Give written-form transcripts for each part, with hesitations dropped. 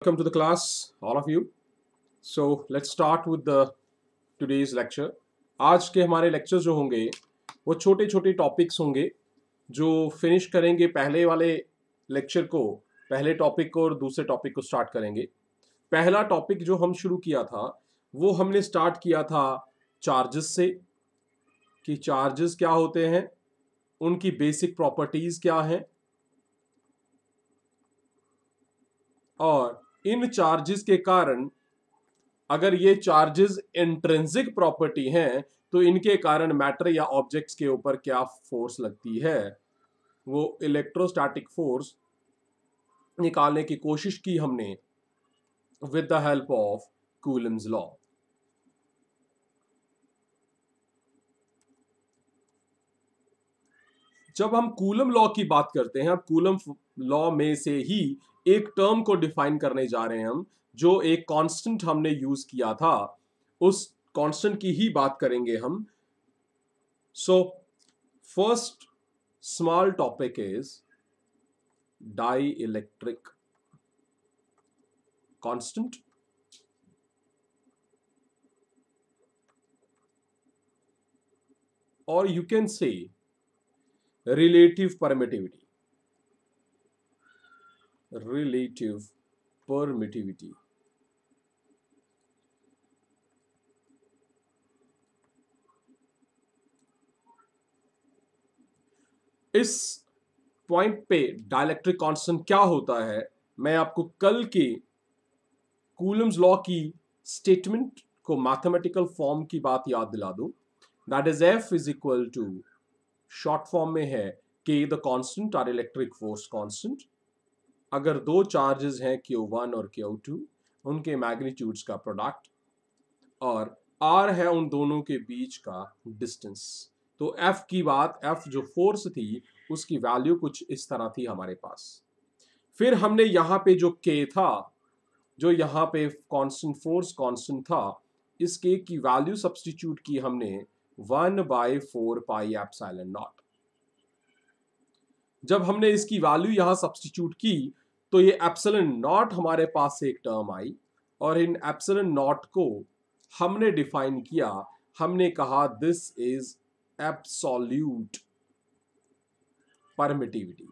Welcome to the class, all of you. So let's start with the today's lecture. आज के हमारे lectures जो होंगे वो छोटे छोटे टॉपिक्स होंगे जो फिनिश करेंगे पहले वाले लेक्चर को, पहले टॉपिक को और दूसरे टॉपिक को स्टार्ट करेंगे। पहला टॉपिक जो हम शुरू किया था वो हमने स्टार्ट किया था चार्जेस से, कि चार्जेस क्या होते हैं, उनकी बेसिक प्रॉपर्टीज क्या हैं, और इन चार्जेस के कारण अगर ये चार्जेस इंट्रिंसिक प्रॉपर्टी हैं तो इनके कारण मैटर या ऑब्जेक्ट्स के ऊपर क्या फोर्स लगती है, वो इलेक्ट्रोस्टैटिक फोर्स निकालने की कोशिश की हमने with the help of Coulomb's law. जब हम कूलम लॉ की बात करते हैं, अब कूलम लॉ में से ही एक टर्म को डिफाइन करने जा रहे हैं हम, जो एक कांस्टेंट हमने यूज किया था, उस कांस्टेंट की ही बात करेंगे हम। So first small topic is dielectric constant, और you can say relative permittivity. Relative permittivity. इस पॉइंट पे डाइलेक्ट्रिक कांस्टेंट क्या होता है, मैं आपको कल के कूलम्स लॉ की स्टेटमेंट को मैथमेटिकल फॉर्म की बात याद दिला दूं। That is F is equal to, short form में है K the constant or electric force constant. अगर दो चार्जेस हैं Q1 और Q2, उनके मैग्नीट्यूड्स का प्रोडक्ट, और R है उन दोनों के बीच का डिस्टेंस। तो F की बात, F जो फोर्स थी उसकी वैल्यू कुछ इस तरह थी हमारे पास। फिर हमने यहां पे जो K था, जो यहां पे कांस्टेंट फोर्स कांस्टेंट था, इस K की वैल्यू सब्स्टिट्यूट की हमने 1/4 पाई एप्सिलॉन नॉट। जब हमने इसकी वैल्यू यहां सब्स्टिट्यूट की तो ये एप्सिलॉन नॉट हमारे पास से एक टर्म आई, और इन एप्सिलॉन नॉट को हमने डिफाइन किया, हमने कहा दिस इज एब्सोल्यूट परमिटिविटी।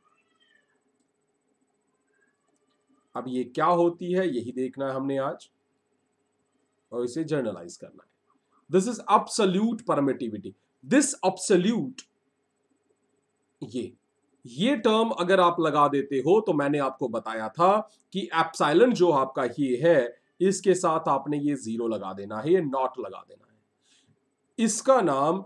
अब ये क्या होती है यही देखना है हमने आज, और इसे जर्नलाइज करना है। This is absolute permittivity. This absolute, ये टर्म अगर आप लगा देते हो तो मैंने आपको बताया था कि एप्सिलॉन जो आपका ये है, इसके साथ आपने ये जीरो लगा देना है, ये नॉट लगा देना है। इसका नाम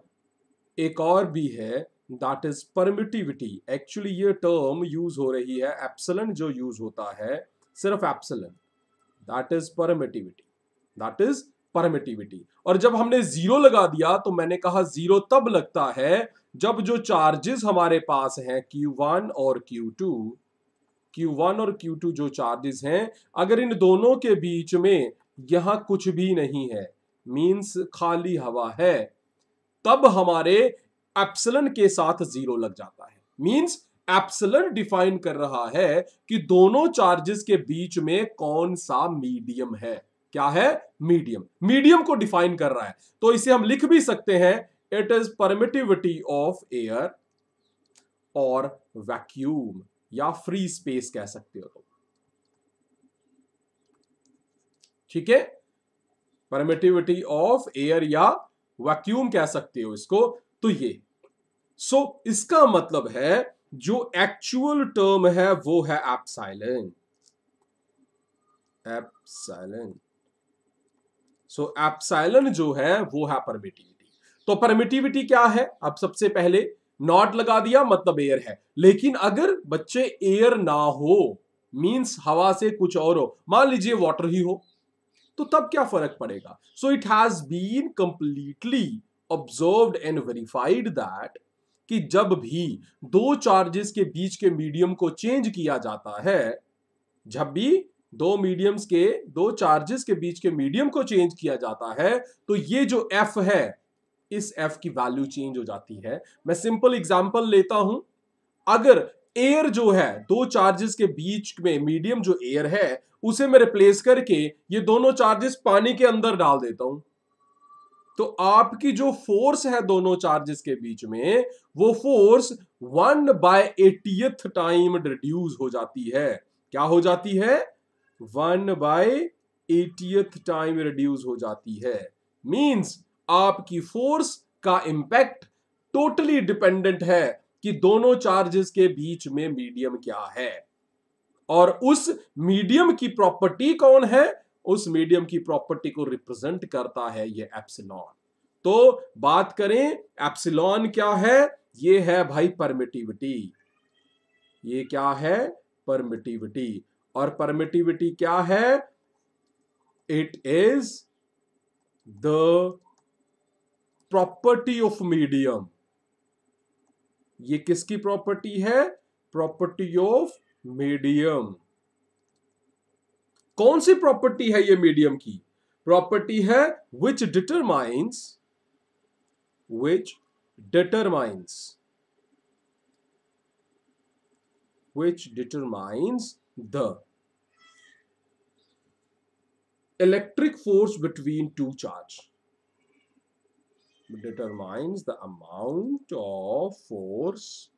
एक और भी है, दैट इज परमिटिविटी। एक्चुअली ये टर्म यूज हो रही है, एप्सिलॉन जो यूज होता है, सिर्फ epsilon, that is permittivity, that is permittivity. और जब हमने जीरो लगा दिया तो मैंने कहा जीरो तब लगता है जब जो चार्जेस हमारे पास हैं Q1 और Q2 जो चार्जेस हैं, अगर इन दोनों के बीच में यहां कुछ भी नहीं है, मींस खाली हवा है, तब हमारे एप्सिलॉन के साथ जीरो लग जाता है। मींस एप्सिलॉन डिफाइन कर रहा है कि दोनों चार्जेस के बीच में कौन सा मीडियम है। क्या है? मीडियम। मीडियम को डिफाइन कर रहा है, तो इसे हम लिख भी सकते हैं, it is permittivity of air और वैक्यूम, या फ्री स्पेस कह सकते हो। ठीक है, परमिटिविटी ऑफ एयर या वैक्यूम कह सकते हो इसको। तो ये इसका मतलब है जो एक्चुअल टर्म है वो है एप्सिलॉन। एप्सिलॉन जो है वो है परमिटिविटी। तो परमिटिविटी क्या है? अब सबसे पहले नॉट लगा दिया, मतलब एयर है। लेकिन अगर बच्चे एयर ना हो, मींस हवा से कुछ और हो, मान लीजिए वाटर ही हो, तो तब क्या फर्क पड़ेगा? So it has been completely observed and verified that कि जब भी दो चार्जेस के बीच के मीडियम को चेंज किया जाता है, जब भी दो चार्जेस के बीच के मीडियम को चेंज किया जाता है, तो ये जो F है, इस F की वैल्यू चेंज हो जाती है। मैं सिंपल एग्जांपल लेता हूं, अगर एयर जो है, दो चार्जेस के बीच में मीडियम जो एयर है उसे मैं रिप्लेस करके ये दोनों चार्जेस पानी के अंदर डाल देता हूं, तो आपकी जो फोर्स है दोनों चार्जेस के बीच में, वो फोर्स 1/80th टाइम रिड्यूस हो जाती है। क्या हो जाती है? 1/80th टाइम रिड्यूस हो जाती है। मींस आपकी फोर्स का इंपैक्ट टोटली डिपेंडेंट है कि दोनों चार्जेस के बीच में मीडियम क्या है, और उस मीडियम की प्रॉपर्टी कौन है? उस मीडियम की प्रॉपर्टी को रिप्रेजेंट करता है ये एप्सिलॉन। तो बात करें एप्सिलॉन क्या है? ये है भाई परमिटिविटी। ये क्या है? परमिटिविटी। और परमिटिविटी क्या है? It is the property of medium. ये किसकी प्रॉपर्टी है? Property of medium. कौन सी प्रॉपर्टी है ये मीडियम की? प्रॉपर्टी है विच determines the electric force between two charge, determines the amount of force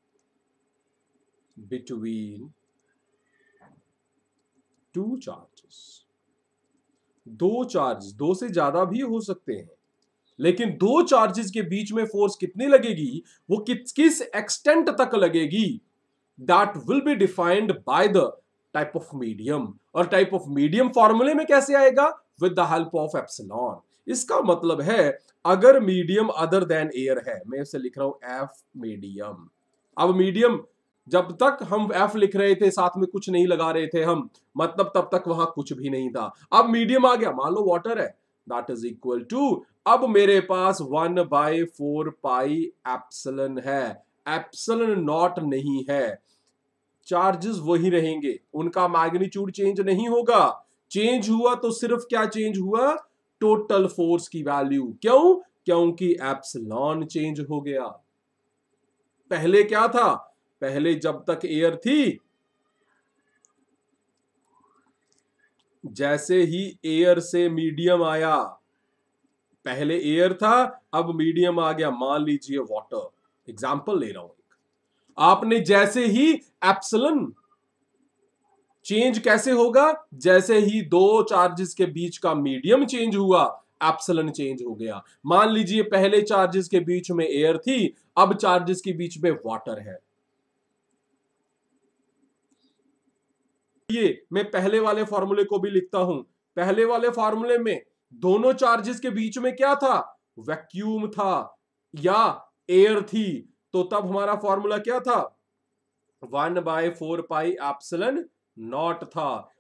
between two charges। दो चार्ज, दो से ज्यादा भी हो सकते हैं, लेकिन दो चार्जेस के बीच में फोर्स कितनी लगेगी, वो किस एक्सटेंट तक लगेगी, that will be defined by the type of medium. और टाइप ऑफ मीडियम फॉर्मूले में कैसे आएगा? With the help of epsilon. इसका मतलब है अगर मीडियम अदर देन एयर है, मैं इसे लिख रहा हूं एफ मीडियम। अब मीडियम, जब तक हम एफ लिख रहे थे साथ में कुछ नहीं लगा रहे थे हम, मतलब तब तक वहां कुछ भी नहीं था। अब मीडियम आ गया, मान लो वाटर है, दैट इज इक्वल टू, अब मेरे पास 1/4 पाई एप्सिलॉन है। एप्सिलॉन नॉट नहीं है, चार्जेस वही रहेंगे, उनका मैग्नीट्यूड चेंज नहीं होगा। चेंज हुआ तो सिर्फ क्या चेंज हुआ? टोटल फोर्स की वैल्यू। क्यों? क्योंकि एप्सिलॉन चेंज हो गया। पहले क्या था? पहले जब तक एयर थी, जैसे ही एयर से मीडियम आया, पहले एयर था अब मीडियम आ गया, मान लीजिए वाटर, एग्जांपल ले रहा हूं। आपने जैसे ही एप्सिलॉन चेंज कैसे होगा? जैसे ही दो चार्जेस के बीच का मीडियम चेंज हुआ, एप्सिलॉन चेंज हो गया। मान लीजिए पहले चार्जेस के बीच में एयर थी, अब चार्जेस के बीच में वाटर है। ये मैं पहले वाले फॉर्मूले को भी लिखता हूं। पहले वाले फॉर्मूले में दोनों चार्जेस के बीच में क्या था? वैक्यूम था या एयर थी। तो तब हमारा फॉर्मूला क्या था? 1/4 पाई एप्सिलॉन नॉट था।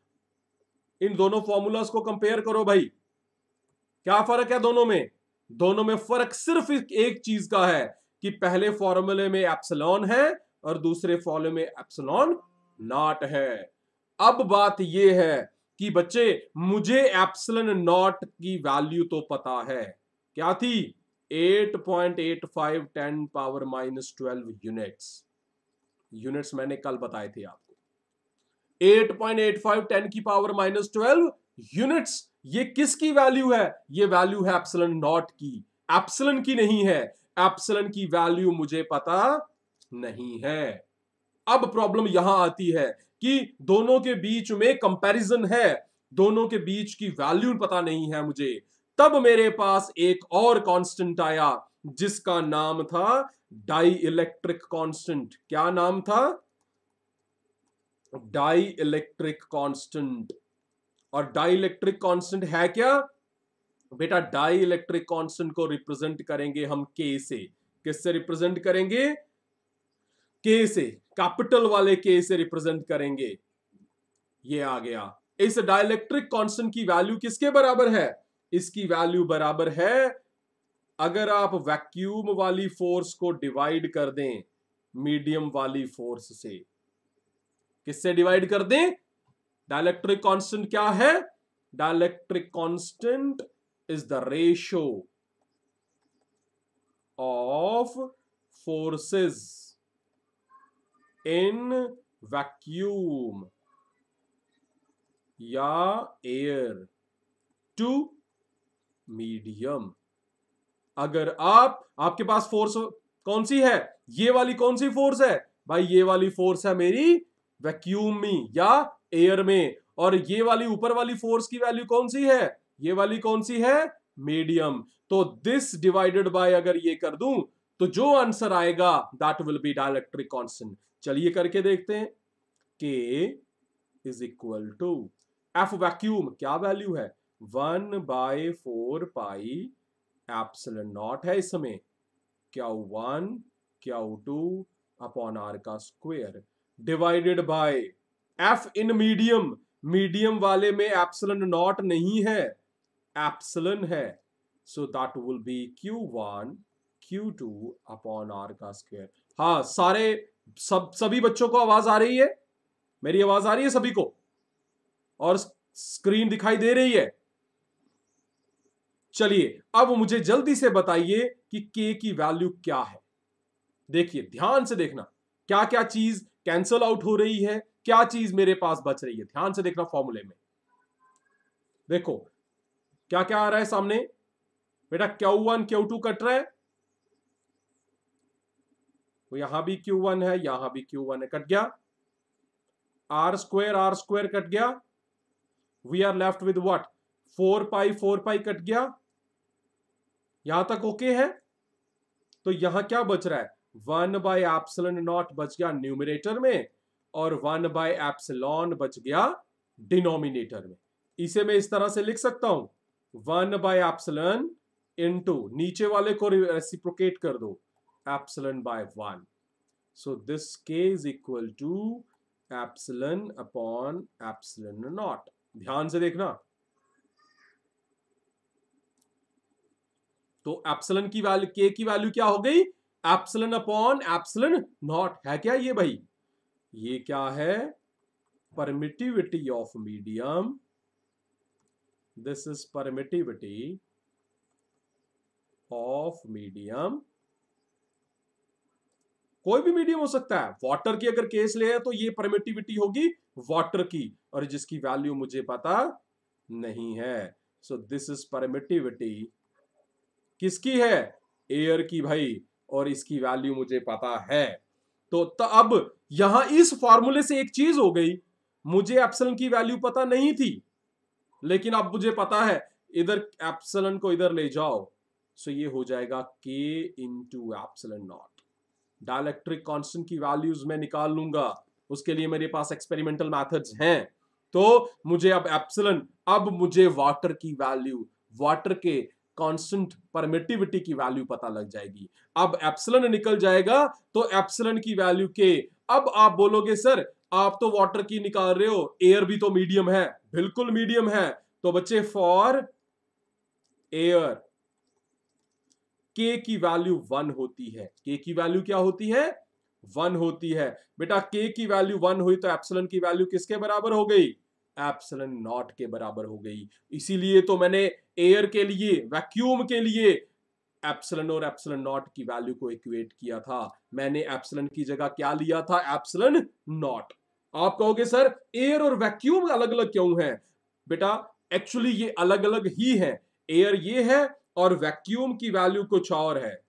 इन दोनों फॉर्मूलास को कंपेयर करो भाई, क्या फर्क है दोनों में? दोनों में फर्क सिर्फ एक चीज का है कि पहले फॉर्मूले में एप्सिलॉन है और दूसरे फॉर्मूले में एप्सिलॉन नॉट है। अब बात यह है कि बच्चे, मुझे एप्सिलॉन नॉट की वैल्यू तो पता है, क्या थी? 8.85 10 पावर -12 यूनिट्स। यूनिट्स मैंने कल बताए थे आपको। 8.85 10 की पावर -12 यूनिट्स। ये किसकी वैल्यू है? ये वैल्यू है एप्सिलॉन नॉट की, एप्सिलॉन की नहीं है। एप्सिलॉन की वैल्यू मुझे पता नहीं है। अब प्रॉब्लम यहां आती है कि दोनों के बीच में कंपैरिजन है, दोनों के बीच की वैल्यू पता नहीं है मुझे। तब मेरे पास एक और कांस्टेंट आया जिसका नाम था डाई इलेक्ट्रिक कांस्टेंट। क्या नाम था? Dielectric constant. और डाई इलेक्ट्रिक कांस्टेंट है क्या बेटा? डाई इलेक्ट्रिक कांस्टेंट को रिप्रेजेंट करेंगे हम के से। किससे रिप्रेजेंट करेंगे? के से, कैपिटल वाले के से रिप्रेजेंट करेंगे। ये आ गया। इस डाइलेक्ट्रिक कांस्टेंट की वैल्यू किसके बराबर है? इसकी वैल्यू बराबर है, अगर आप वैक्यूम वाली फोर्स को डिवाइड कर दें मीडियम वाली फोर्स से। किससे डिवाइड कर दें? डाइलेक्ट्रिक कांस्टेंट क्या है? Dielectric constant is the ratio of forces in vacuum या एयर टू मीडियम। अगर आपके पास फोर्स कौन सी है, ये वाली कौन सी फोर्स है भाई, ये वाली फोर्स है मेरी वैक्यूम में या एयर में, और ये वाली ऊपर वाली फोर्स की वैल्यू कौन सी है, ये वाली कौन सी है, मीडियम। तो दिस डिवाइडेड बाय अगर ये कर दूं तो जो आंसर आएगा that will be dielectric constant. चलिए करके देखते हैं। K is equal to F vacuum क्या वैल्यू है, 1/4 पाई एप्सिलॉन नॉट है इसमें, Q1 Q2 अपॉन आर का square divided by F in medium, medium वाले में एप्सिलॉन नॉट नहीं है, एप्सिलॉन है, so that will be Q1 Q2 upon R का स्क्वायर। हाँ सारे सभी बच्चों को आवाज आ रही है, मेरी आवाज आ रही है सभी को, और स्क्रीन दिखाई दे रही है। चलिए अब मुझे जल्दी से बताइए कि K की वैल्यू क्या है। देखिए ध्यान से देखना, क्या क्या चीज कैंसल आउट हो रही है, क्या चीज मेरे पास बच रही है, ध्यान से देखना फॉर्मूले में। देखो क्या क्या आ रहा है सामने बेटा, Q1 Q2 कट रहा है, तो यहां भी Q1 है, यहां भी Q1 है, कट गया। R स्क्वायर कट गया। We are left with what, 4 pi cut गया। यहां तक ओके है। तो यहां क्या बच रहा है, 1/एप्सिलॉन नॉट बच गया न्यूमरेटर में, और 1/एप्सिलॉन बच गया डिनोमिनेटर में। इसे मैं इस तरह से लिख सकता हूं, 1/एप्सिलॉन इनटू नीचे वाले को रेसिप्रोकेट कर दो, epsilon by 1। So this K is equal to epsilon upon epsilon naught. ध्यान से देखना, तो एप्सिलॉन की वैल्यू, K की वैल्यू क्या हो गई, एप्सिलॉन अपॉन एप्सिलॉन नॉट है क्या ये भाई, ये क्या है, permittivity of medium, this is permittivity of medium. कोई भी मीडियम हो सकता है, वाटर की अगर केस ले तो ये परमिटिविटी होगी वाटर की, और जिसकी वैल्यू मुझे पता नहीं है। सो दिस इज परमिटिविटी किसकी है, एयर की भाई, और इसकी वैल्यू मुझे पता है। तो अब यहां इस फॉर्मूले से एक चीज हो गई, मुझे एप्सिलॉन की वैल्यू पता नहीं थी, लेकिन अब मुझे पता है, इधर एप्सिलॉन को इधर ले जाओ, सो ये हो जाएगा K into epsilon not. Dielectric constant की वैल्यूज मैं निकाल लूंगा, उसके लिए मेरे पास एक्सपेरिमेंटल मेथड्स हैं। तो मुझे अब एप्सिलॉन, अब मुझे वाटर की वैल्यू, वाटर के कांस्टेंट परमिटिविटी की वैल्यू पता लग जाएगी। अब एप्सिलॉन निकल जाएगा, तो एप्सिलॉन की वैल्यू K। अब आप बोलोगे सर आप तो वाटर की निकाल रहे हो, एयर भी तो मीडियम है, बिल्कुल मीडियम है। तो बच्चे फॉर एयर K की वैल्यू 1 होती है, K की वैल्यू क्या होती है, 1 होती है। बेटा K की वैल्यू 1 हुई तो एप्सिलॉन की वैल्यू किसके बराबर हो गई, एप्सिलॉन नॉट के बराबर हो गई। इसीलिए तो मैंने एयर के लिए, वैक्यूम के लिए एप्सिलॉन और एप्सिलॉन नॉट की वैल्यू को इक्वेट किया था। मैंने एप्सिलॉन की जगह क्या लिया था, एप्सिलॉन नॉट। आप कहोगे सर एयर और वैक्यूम अलग अलग क्यों है, बेटा एक्चुअली ये अलग अलग ही है, एयर ये है और वैक्यूम की वैल्यू कुछ और है।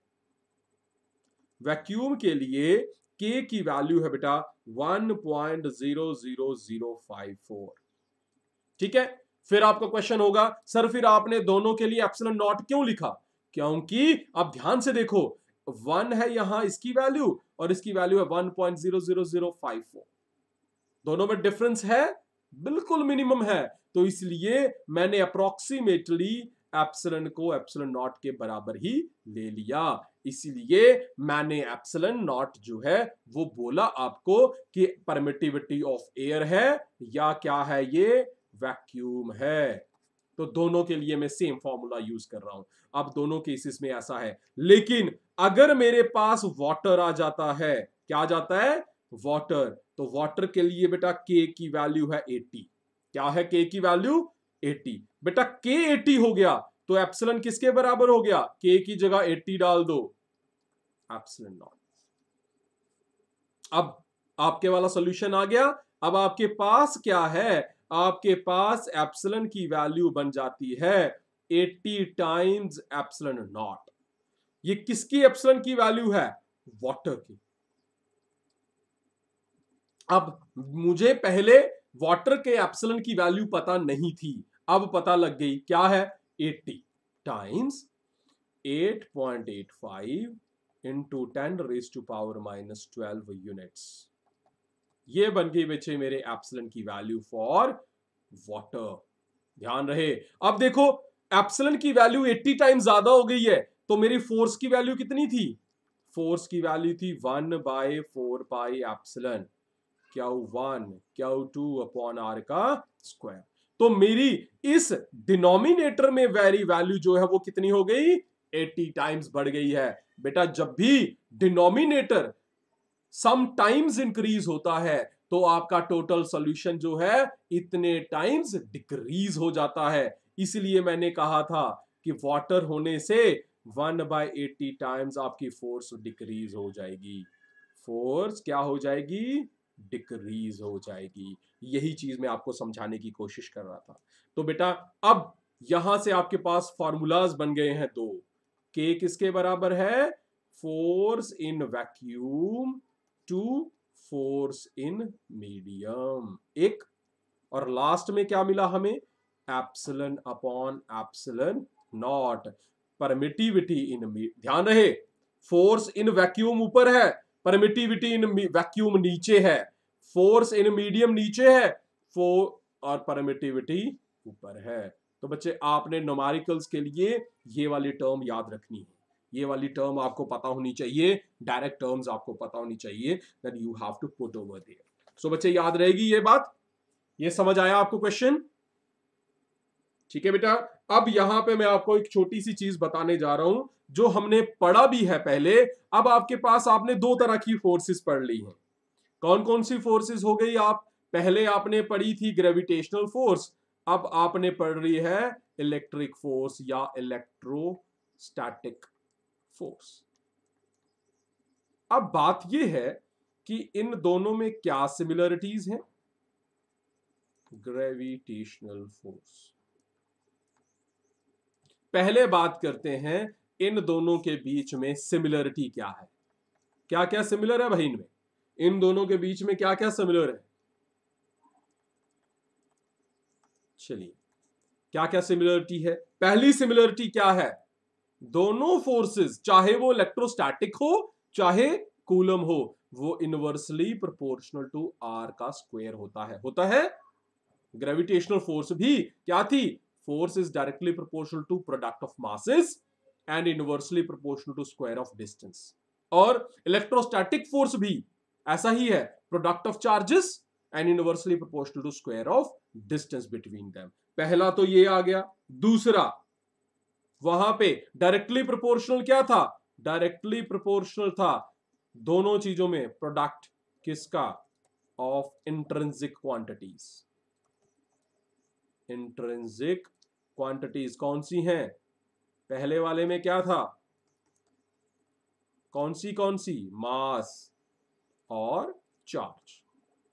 वैक्यूम के लिए K की वैल्यू है बेटा 1.00054। ठीक है, फिर आपका क्वेश्चन होगा सर फिर आपने दोनों के लिए एप्सिलॉन नॉट क्यों लिखा, क्योंकि अब ध्यान से देखो 1 है यहां इसकी वैल्यू, और इसकी वैल्यू है 1.00054, दोनों में डिफरेंस है, बिल्कुल मिनिमम है। तो इसलिए मैंने अप्रोक्सीमेटली एप्सिलॉन को एप्सिलॉन नॉट के बराबर ही ले लिया। इसीलिए मैंने एप्सिलॉन नॉट जो है वो बोला आपको कि परमिटिविटी ऑफ एयर है या क्या है, ये वैक्यूम है। तो दोनों के लिए मैं सेम फॉर्मूला यूज कर रहा हूं। अब दोनों केसेस में ऐसा है, लेकिन अगर मेरे पास वाटर आ जाता है, क्या आ जाता है, वाटर, तो वाटर के लिए बेटा K की वैल्यू है 80। क्या है K की वैल्यू, 80। बेटा K 80 हो गया तो एप्सिलॉन किसके बराबर हो गया, K की जगह 80 डाल दो, एप्सिलॉन नॉट। अब आपके वाला सॉल्यूशन आ गया। अब आपके पास क्या है, आपके पास एप्सिलॉन की वैल्यू बन जाती है 80 टाइम्स एप्सिलॉन नॉट। ये किसकी एप्सिलॉन की वैल्यू है, वाटर की। अब मुझे पहले वाटर के एप्सिलॉन की वैल्यू पता नहीं थी, अब पता लग गई। क्या है, 80 टाइम्स 8.85 इंटू 10⁻⁻12 यूनिट्स। ये बन गई बच्चे मेरे एप्सिलॉन की वैल्यू फॉर वाटर। ध्यान रहे। अब देखो एप्सिलॉन की वैल्यू 80 टाइम्स ज्यादा हो गई है, तो मेरी फोर्स की वैल्यू कितनी थी, फोर्स की वैल्यू थी 1/4 pi epsilon Q1 Q2 upon R का स्क्वायर। तो मेरी इस डिनोमिनेटर में वेरी वैल्यू जो है वो कितनी हो गई, 80 टाइम्स बढ़ गई है। बेटा जब भी डिनोमिनेटर सम टाइम्स इंक्रीज होता है तो आपका टोटल सॉल्यूशन जो है इतने टाइम्स डिक्रीज हो जाता है। इसलिए मैंने कहा था कि वाटर होने से 1/80 टाइम्स आपकी फोर्स डिक्रीज हो जाएगी, फोर्स क्या हो जाएगी, डिक्रीज हो जाएगी। यही चीज मैं आपको समझाने की कोशिश कर रहा था। तो बेटा अब यहां से आपके पास फॉर्मूलाज बन गए हैं दो। के किसके बराबर है, force in vacuum to force in medium एक, और लास्ट में क्या मिला हमें, epsilon upon epsilon naught. Permittivity in, ध्यान रहे फोर्स इन वैक्यूम ऊपर है, परमिटिविटी इन वैक्यूम नीचे है, फोर्स इन मीडियम नीचे है, और परमिटिविटी ऊपर है। तो बच्चे आपने न्यूमेरिकल्स के लिए ये वाली टर्म याद रखनी है, ये वाली टर्म आपको पता होनी चाहिए, डायरेक्ट टर्म्स आपको पता होनी चाहिए, that you have to put over there. So बच्चे याद रहेगी ये बात, ये समझ आया आपको क्वेश्चन, ठीक है बेटा। अब यहां पे मैं आपको एक छोटी सी चीज बताने जा रहा हूं जो हमने पढ़ा भी है पहले। अब आपके पास आपने दो तरह की फोर्सेस पढ़ ली हैं। कौन कौन सी फोर्सेस हो गई, आप पहले आपने पढ़ी थी ग्रेविटेशनल फोर्स, अब आपने पढ़ रही है इलेक्ट्रिक फोर्स या इलेक्ट्रोस्टैटिक फोर्स। अब बात यह है कि इन दोनों में क्या सिमिलरिटीज हैं, ग्रेविटेशनल फोर्स। पहले बात करते हैं इन दोनों के बीच में सिमिलरिटी क्या है, क्या क्या सिमिलर है भाई इनमें, इन दोनों के बीच में क्या क्या सिमिलर है। चलिए क्या क्या सिमिलरिटी है, पहली सिमिलरिटी क्या है, दोनों फोर्सेस चाहे वो इलेक्ट्रोस्टैटिक हो चाहे कूलम हो, वो इनवर्सली प्रोपोर्शनल टू आर का स्क्वायर होता है। ग्रेविटेशनल फोर्स भी क्या थी, force is directly proportional to product of masses and inversely proportional to square of distance। और इलेक्ट्रोस्टैटिक फोर्स भी ऐसा ही है, product of charges and inversely proportional to square of distance between them. पहला तो ये आ गया। दूसरा वहां पे डायरेक्टली प्रोपोर्शनल क्या था, डायरेक्टली प्रोपोर्शनल था दोनों चीजों में प्रोडक्ट किसका, of intrinsic quantities. Intrinsic quantities कौन सी हैं, पहले वाले में क्या था, कौन सी, मास और चार्ज।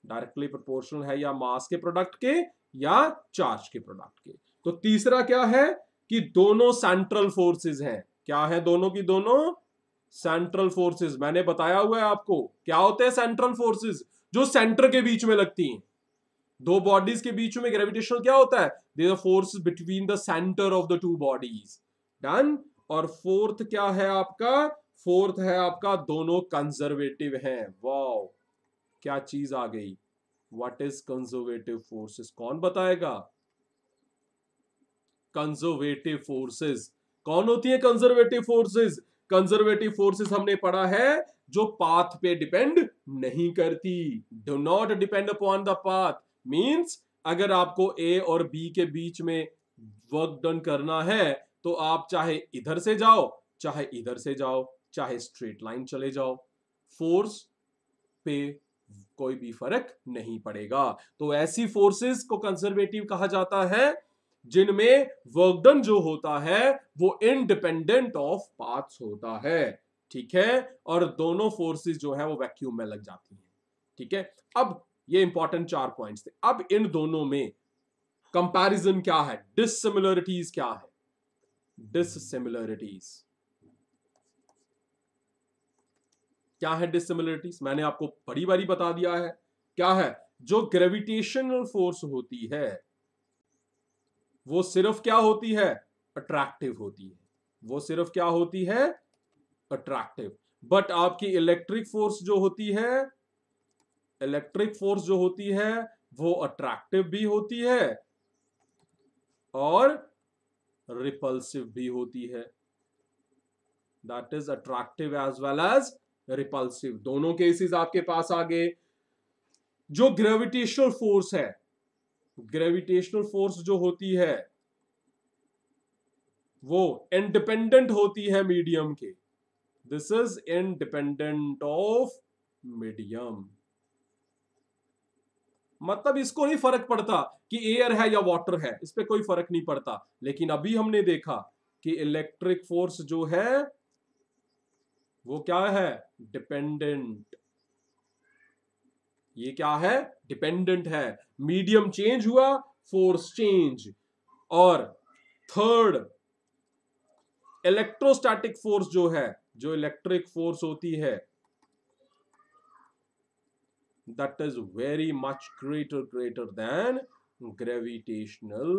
डायरेक्टली प्रोपोर्शनल है या मास के प्रोडक्ट के या चार्ज के प्रोडक्ट के। तो तीसरा क्या है कि दोनों सेंट्रल फोर्सेस हैं। क्या है, दोनों की दोनों सेंट्रल फोर्सेस। मैंने बताया हुआ है आपको क्या होते हैं सेंट्रल फोर्सेस, जो सेंटर के बीच में लगती हैं। दो बॉडीज के बीच में ग्रेविटेशनल क्या होता है, there are forces between the centre of the two bodies. Done. और फोर्थ क्या है आपका, फोर्थ है आपका दोनों कंजर्वेटिव हैं। वाओ क्या चीज आ गई, व्हाट इज कंजर्वेटिव फोर्सेस, कौन बताएगा। कंजर्वेटिव फोर्सेस कौन होती है, कंजर्वेटिव फोर्सेस, कंजर्वेटिव फोर्सेस हमने पढ़ा है जो पाथ पे डिपेंड नहीं करती, do not depend upon the path. Means अगर आपको ए और बी के बीच में वर्क डन करना है तो आप चाहे इधर से जाओ चाहे इधर से जाओ, चाहे स्ट्रेट लाइन चले जाओ, फोर्स पे कोई भी फर्क नहीं पड़ेगा। तो ऐसी फोर्सेस को कंजर्वेटिव कहा जाता है जिनमें वर्क डन जो होता है वो इंडिपेंडेंट ऑफ पाथ्स होता है, ठीक है। और दोनों फोर्सेस जो है वो वैक्यूम में लग जाती हैं। ठीक है, अब ये इंपॉर्टेंट 4 पॉइंट्स थे। अब इन दोनों में कंपैरिजन क्या है, डिसिमिलरिटीज क्या है, डिसिमिलरिटीज क्या है, डिसिमिलरिटीज मैंने आपको बड़ी बारी बता दिया है। क्या है, जो ग्रेविटेशनल फोर्स होती है वो सिर्फ क्या होती है, अट्रैक्टिव होती है, वो सिर्फ क्या होती है, अट्रैक्टिव। बट आपकी इलेक्ट्रिक फोर्स जो होती है, इलेक्ट्रिक फोर्स जो होती है वो अट्रैक्टिव भी होती है और रिपल्सिव भी होती है। That is attractive as well as repulsive, दोनों केसेस आपके पास आ गए। जो ग्रेविटेशनल फोर्स है, ग्रेविटेशनल फोर्स जो होती है वो इंडिपेंडेंट होती है मीडियम के। This is independent of medium, मतलब इसको नहीं फर्क पड़ता कि एयर है या वाटर है, इस पे कोई फर्क नहीं पड़ता। लेकिन अभी हमने देखा कि इलेक्ट्रिक फोर्स जो है वो क्या है, डिपेंडेंट। ये क्या है, डिपेंडेंट है। मीडियम चेंज हुआ, फोर्स चेंज। और थर्ड, इलेक्ट्रोस्टैटिक फोर्स जो है, जो इलेक्ट्रिक फोर्स होती है, that is very much greater than gravitational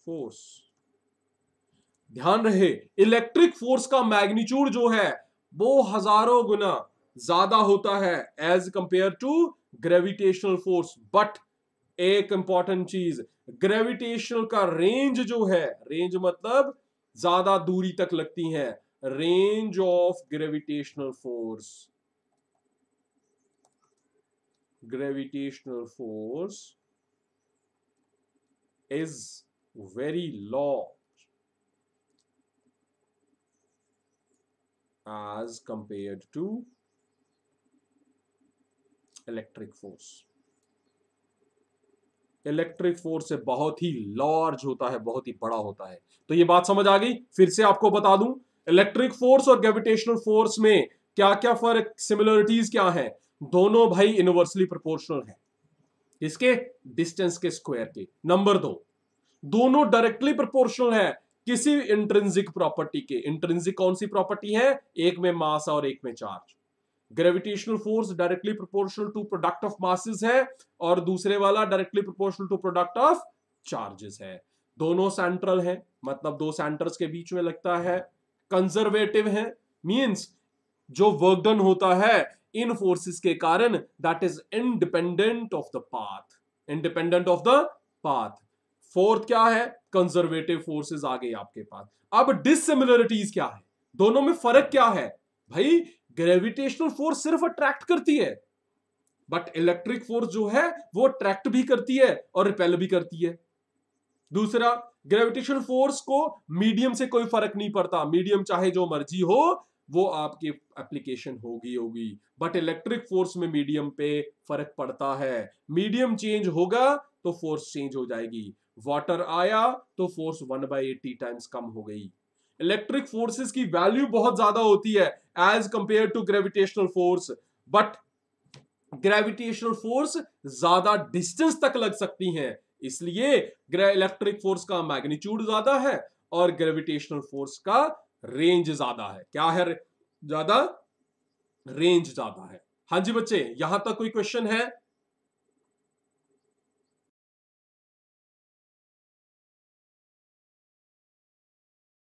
force। ध्यान रहे, इलेक्ट्रिक फोर्स का मैग्नीट्यूड जो है वो हजारों गुना ज्यादा होता है as compare to gravitational force. But एक इंपॉर्टेंट चीज, ग्रेविटेशनल का रेंज जो है, रेंज मतलब ज्यादा दूरी तक लगती है, range of gravitational force, gravitational force is very large as compared to electric force। Electric force से बहुत ही लार्ज होता है, बहुत ही बड़ा होता है। तो ये बात समझ आ गई। फिर से आपको बता दूं, इलेक्ट्रिक फोर्स और ग्रेविटेशनल फोर्स में क्या क्या फर्क, सिमिलरिटीज क्या है। दोनों भाई इनवर्सली प्रोपोर्शनल है, इसके डिस्टेंस के स्क्वायर के। नंबर 2, दोनों डायरेक्टली प्रोपोर्शनल है किसी इंट्रिंसिक प्रॉपर्टी के। इंट्रिंसिक कौन सी प्रॉपर्टी है, एक में मास और एक में charge. Gravitational force directly proportional to product of masses है और दूसरे वाला directly proportional to product of charges है। दोनों सेंट्रल है, मतलब दो सेंटर्स के बीच में लगता है। कंजर्वेटिव है, मींस जो वर्क डन होता है इन फोर्सेस के कारण that is independent of the path, independent of the path. Fourth क्या है, कंजर्वेटिव फोर्सेस आ गई आपके पास। अब डिसिमिलरिटीज क्या है, दोनों में फर्क क्या है भाई। ग्रेविटेशनल फोर्स सिर्फ अट्रैक्ट करती है, बट इलेक्ट्रिक फोर्स जो है वो अट्रैक्ट भी करती है और रिपेल भी करती है। दूसरा, ग्रेविटेशनल फोर्स को मीडियम से कोई फर्क नहीं पड़ता, मीडियम चाहे जो मर्जी हो वो आपकी एप्लीकेशन होगी। बट इलेक्ट्रिक फोर्स में मीडियम पे फर्क पड़ता है, मीडियम चेंज होगा तो फोर्स चेंज हो जाएगी। वाटर आया तो फोर्स 1/80 टाइम्स कम हो गई। इलेक्ट्रिक फोर्सेस की वैल्यू बहुत ज्यादा होती है as compare to gravitational force, but gravitational force ज्यादा डिस्टेंस तक लग सकती हैं, इसलिए इलेक्ट्रिक फोर्स का मैग्नीट्यूड ज्यादा है और ग्रेविटेशनल फोर्स का रेंज ज्यादा है। क्या है, ज्यादा, रेंज ज्यादा है। हाँ जी बच्चे, यहां तक कोई क्वेश्चन है?